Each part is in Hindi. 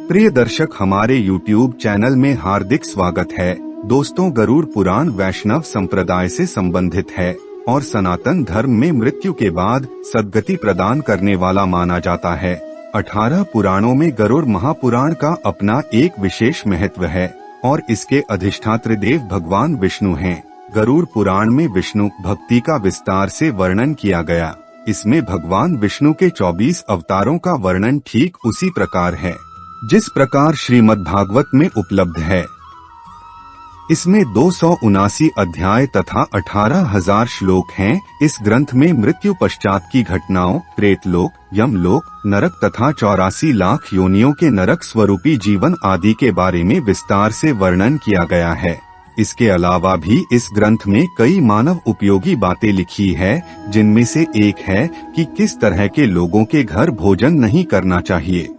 प्रिय दर्शक, हमारे YouTube चैनल में हार्दिक स्वागत है। दोस्तों, गरुड़ पुराण वैष्णव संप्रदाय से संबंधित है और सनातन धर्म में मृत्यु के बाद सद्गति प्रदान करने वाला माना जाता है। 18 पुराणों में गरुड़ महापुराण का अपना एक विशेष महत्व है और इसके अधिष्ठात्र देव भगवान विष्णु हैं। गरुड़ पुराण में विष्णु भक्ति का विस्तार से वर्णन किया गया। इसमें भगवान विष्णु के 24 अवतारों का वर्णन ठीक उसी प्रकार है जिस प्रकार श्रीमद् भागवत में उपलब्ध है। इसमें 279 अध्याय तथा 18,000 श्लोक हैं। इस ग्रंथ में मृत्यु पश्चात की घटनाओं, प्रेतलोक, यमलोक, नरक तथा 84 लाख योनियों के नरक स्वरूपी जीवन आदि के बारे में विस्तार से वर्णन किया गया है। इसके अलावा भी इस ग्रंथ में कई मानव उपयोगी बातें लिखी है, जिनमें से एक है कि किस तरह के लोगों के घर भोजन नहीं करना चाहिए।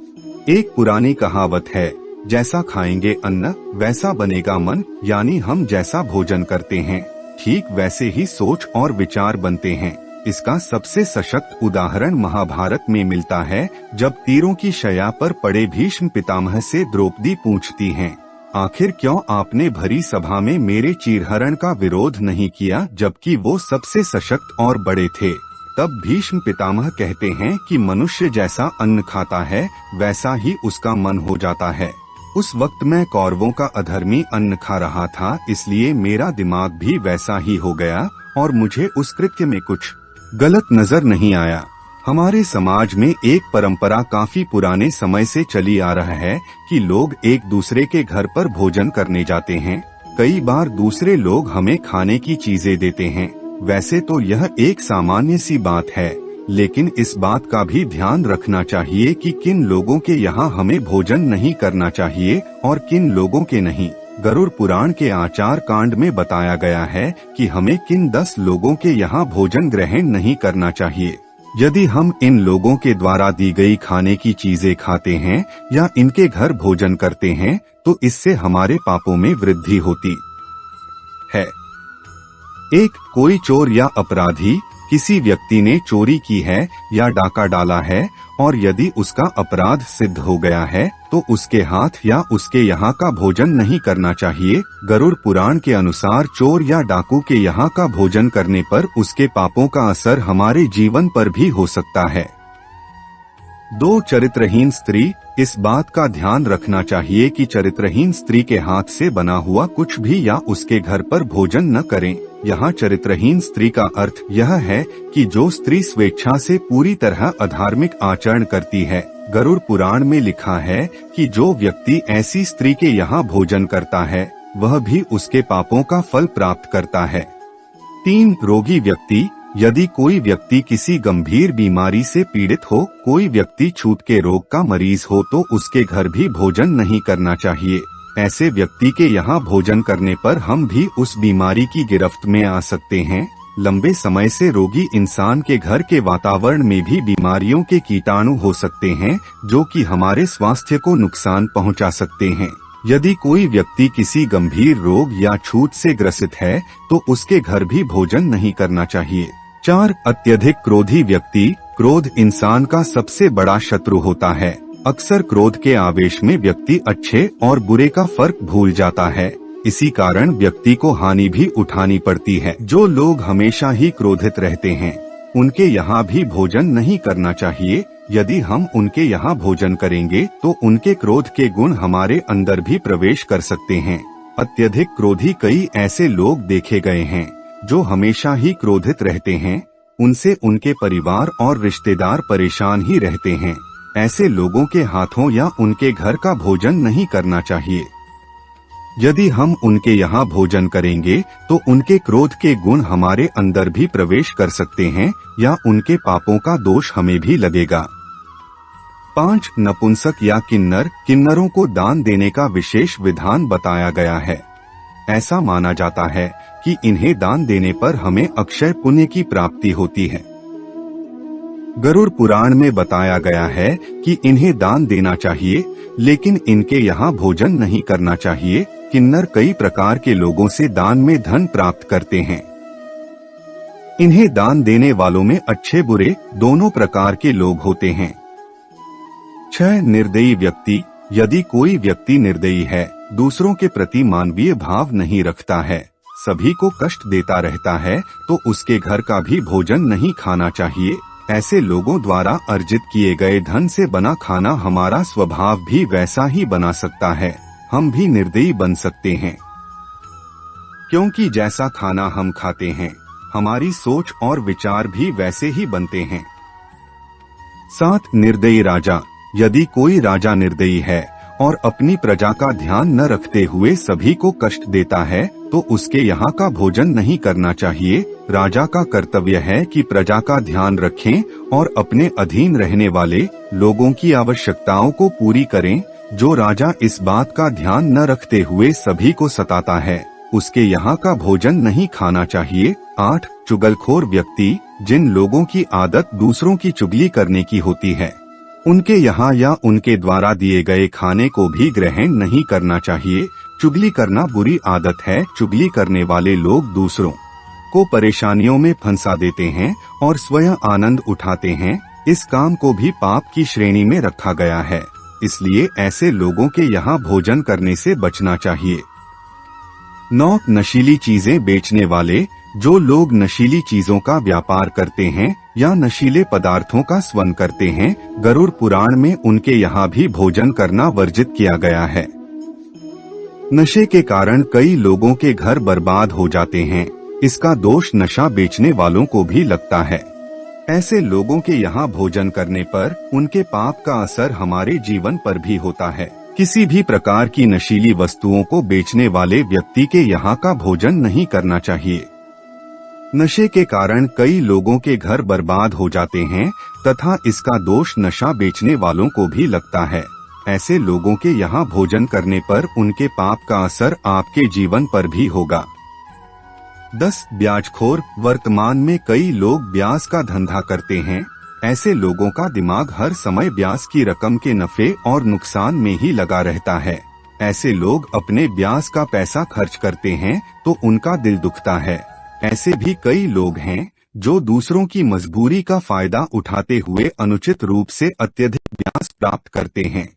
एक पुरानी कहावत है, जैसा खाएंगे अन्न वैसा बनेगा मन, यानी हम जैसा भोजन करते हैं ठीक वैसे ही सोच और विचार बनते हैं। इसका सबसे सशक्त उदाहरण महाभारत में मिलता है, जब तीरों की शैया पर पड़े भीष्म पितामह से द्रौपदी पूछती हैं, आखिर क्यों आपने भरी सभा में मेरे चीरहरण का विरोध नहीं किया, जबकि वो सबसे सशक्त और बड़े थे। तब भीष्म पितामह कहते हैं कि मनुष्य जैसा अन्न खाता है वैसा ही उसका मन हो जाता है। उस वक्त मैं कौरवों का अधर्मी अन्न खा रहा था, इसलिए मेरा दिमाग भी वैसा ही हो गया और मुझे उस कृत्य में कुछ गलत नजर नहीं आया। हमारे समाज में एक परंपरा काफी पुराने समय से चली आ रहा है कि लोग एक दूसरे के घर पर भोजन करने जाते हैं। कई बार दूसरे लोग हमें खाने की चीजें देते हैं। वैसे तो यह एक सामान्य सी बात है, लेकिन इस बात का भी ध्यान रखना चाहिए कि किन लोगों के यहाँ हमें भोजन नहीं करना चाहिए और किन लोगों के नहीं। गरुड़ पुराण के आचार कांड में बताया गया है कि हमें किन 10 लोगों के यहाँ भोजन ग्रहण नहीं करना चाहिए। यदि हम इन लोगों के द्वारा दी गई खाने की चीजें खाते हैं या इनके घर भोजन करते हैं तो इससे हमारे पापों में वृद्धि होती है। एक कोई चोर या अपराधी, किसी व्यक्ति ने चोरी की है या डाका डाला है और यदि उसका अपराध सिद्ध हो गया है तो उसके हाथ या उसके यहाँ का भोजन नहीं करना चाहिए। गरुड़ पुराण के अनुसार चोर या डाकू के यहाँ का भोजन करने पर उसके पापों का असर हमारे जीवन पर भी हो सकता है। 2 चरित्रहीन स्त्री, इस बात का ध्यान रखना चाहिए कि चरित्रहीन स्त्री के हाथ से बना हुआ कुछ भी या उसके घर पर भोजन न करें। यहाँ चरित्रहीन स्त्री का अर्थ यह है कि जो स्त्री स्वेच्छा से पूरी तरह अधार्मिक आचरण करती है। गरुड़ पुराण में लिखा है कि जो व्यक्ति ऐसी स्त्री के यहाँ भोजन करता है वह भी उसके पापों का फल प्राप्त करता है। 3 रोगी व्यक्ति, यदि कोई व्यक्ति किसी गंभीर बीमारी से पीड़ित हो, कोई व्यक्ति छूत के रोग का मरीज हो तो उसके घर भी भोजन नहीं करना चाहिए। ऐसे व्यक्ति के यहाँ भोजन करने पर हम भी उस बीमारी की गिरफ्त में आ सकते हैं। लंबे समय से रोगी इंसान के घर के वातावरण में भी बीमारियों के कीटाणु हो सकते हैं जो कि हमारे स्वास्थ्य को नुकसान पहुंचा सकते हैं। यदि कोई व्यक्ति किसी गंभीर रोग या छूत से ग्रसित है तो उसके घर भी भोजन नहीं करना चाहिए। 4 अत्यधिक क्रोधी व्यक्ति, क्रोध इंसान का सबसे बड़ा शत्रु होता है। अक्सर क्रोध के आवेश में व्यक्ति अच्छे और बुरे का फर्क भूल जाता है। इसी कारण व्यक्ति को हानि भी उठानी पड़ती है। जो लोग हमेशा ही क्रोधित रहते हैं उनके यहाँ भी भोजन नहीं करना चाहिए। यदि हम उनके यहाँ भोजन करेंगे तो उनके क्रोध के गुण हमारे अंदर भी प्रवेश कर सकते हैं। अत्यधिक क्रोधी कई ऐसे लोग देखे गए हैं जो हमेशा ही क्रोधित रहते हैं। उनसे उनके परिवार और रिश्तेदार परेशान ही रहते हैं। ऐसे लोगों के हाथों या उनके घर का भोजन नहीं करना चाहिए। यदि हम उनके यहाँ भोजन करेंगे तो उनके क्रोध के गुण हमारे अंदर भी प्रवेश कर सकते हैं या उनके पापों का दोष हमें भी लगेगा। 5 नपुंसक या किन्नर, किन्नरों को दान देने का विशेष विधान बताया गया है। ऐसा माना जाता है कि इन्हें दान देने पर हमें अक्षय पुण्य की प्राप्ति होती है। गरुड़ पुराण में बताया गया है कि इन्हें दान देना चाहिए, लेकिन इनके यहाँ भोजन नहीं करना चाहिए। किन्नर कई प्रकार के लोगों से दान में धन प्राप्त करते हैं। इन्हें दान देने वालों में अच्छे बुरे दोनों प्रकार के लोग होते हैं। 6 निर्दयी व्यक्ति, यदि कोई व्यक्ति निर्दयी है, दूसरों के प्रति मानवीय भाव नहीं रखता है, सभी को कष्ट देता रहता है, तो उसके घर का भी भोजन नहीं खाना चाहिए। ऐसे लोगों द्वारा अर्जित किए गए धन से बना खाना हमारा स्वभाव भी वैसा ही बना सकता है। हम भी निर्दयी बन सकते हैं, क्योंकि जैसा खाना हम खाते हैं, हमारी सोच और विचार भी वैसे ही बनते हैं। 7. निर्दयी राजा। यदि कोई राजा निर्दयी है और अपनी प्रजा का ध्यान न रखते हुए सभी को कष्ट देता है, तो उसके यहाँ का भोजन नहीं करना चाहिए। राजा का कर्तव्य है कि प्रजा का ध्यान रखें और अपने अधीन रहने वाले लोगों की आवश्यकताओं को पूरी करें। जो राजा इस बात का ध्यान न रखते हुए सभी को सताता है, उसके यहाँ का भोजन नहीं खाना चाहिए। 8. चुगलखोर व्यक्ति। जिन लोगों की आदत दूसरों की चुगली करने की होती है, उनके यहाँ या उनके द्वारा दिए गए खाने को भी ग्रहण नहीं करना चाहिए। चुगली करना बुरी आदत है। चुगली करने वाले लोग दूसरों को परेशानियों में फंसा देते हैं और स्वयं आनंद उठाते हैं। इस काम को भी पाप की श्रेणी में रखा गया है, इसलिए ऐसे लोगों के यहाँ भोजन करने से बचना चाहिए। 9. नशीली चीजें बेचने वाले। जो लोग नशीली चीजों का व्यापार करते हैं या नशीले पदार्थों का सेवन करते हैं, गरुड़ पुराण में उनके यहाँ भी भोजन करना वर्जित किया गया है। नशे के कारण कई लोगों के घर बर्बाद हो जाते हैं। इसका दोष नशा बेचने वालों को भी लगता है। ऐसे लोगों के यहाँ भोजन करने पर उनके पाप का असर हमारे जीवन पर भी होता है। किसी भी प्रकार की नशीली वस्तुओं को बेचने वाले व्यक्ति के यहाँ का भोजन नहीं करना चाहिए। नशे के कारण कई लोगों के घर बर्बाद हो जाते हैं तथा इसका दोष नशा बेचने वालों को भी लगता है। ऐसे लोगों के यहाँ भोजन करने पर उनके पाप का असर आपके जीवन पर भी होगा। 10. ब्याजखोर। वर्तमान में कई लोग ब्याज का धंधा करते हैं। ऐसे लोगों का दिमाग हर समय ब्याज की रकम के नफे और नुकसान में ही लगा रहता है। ऐसे लोग अपने ब्याज का पैसा खर्च करते हैं तो उनका दिल दुखता है। ऐसे भी कई लोग हैं जो दूसरों की मजबूरी का फायदा उठाते हुए अनुचित रूप से अत्यधिक ब्याज प्राप्त करते हैं।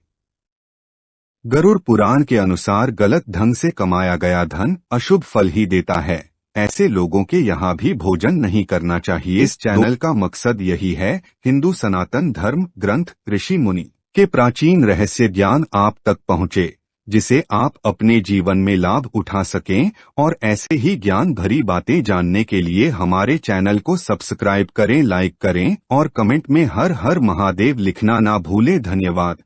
गरुड़ पुराण के अनुसार गलत ढंग से कमाया गया धन अशुभ फल ही देता है। ऐसे लोगों के यहाँ भी भोजन नहीं करना चाहिए। इस चैनल का मकसद यही है, हिंदू सनातन धर्म ग्रंथ ऋषि मुनि के प्राचीन रहस्य ज्ञान आप तक पहुँचे, जिसे आप अपने जीवन में लाभ उठा सकें। और ऐसे ही ज्ञान भरी बातें जानने के लिए हमारे चैनल को सब्सक्राइब करें, लाइक करें और कमेंट में हर हर महादेव लिखना ना भूलें। धन्यवाद।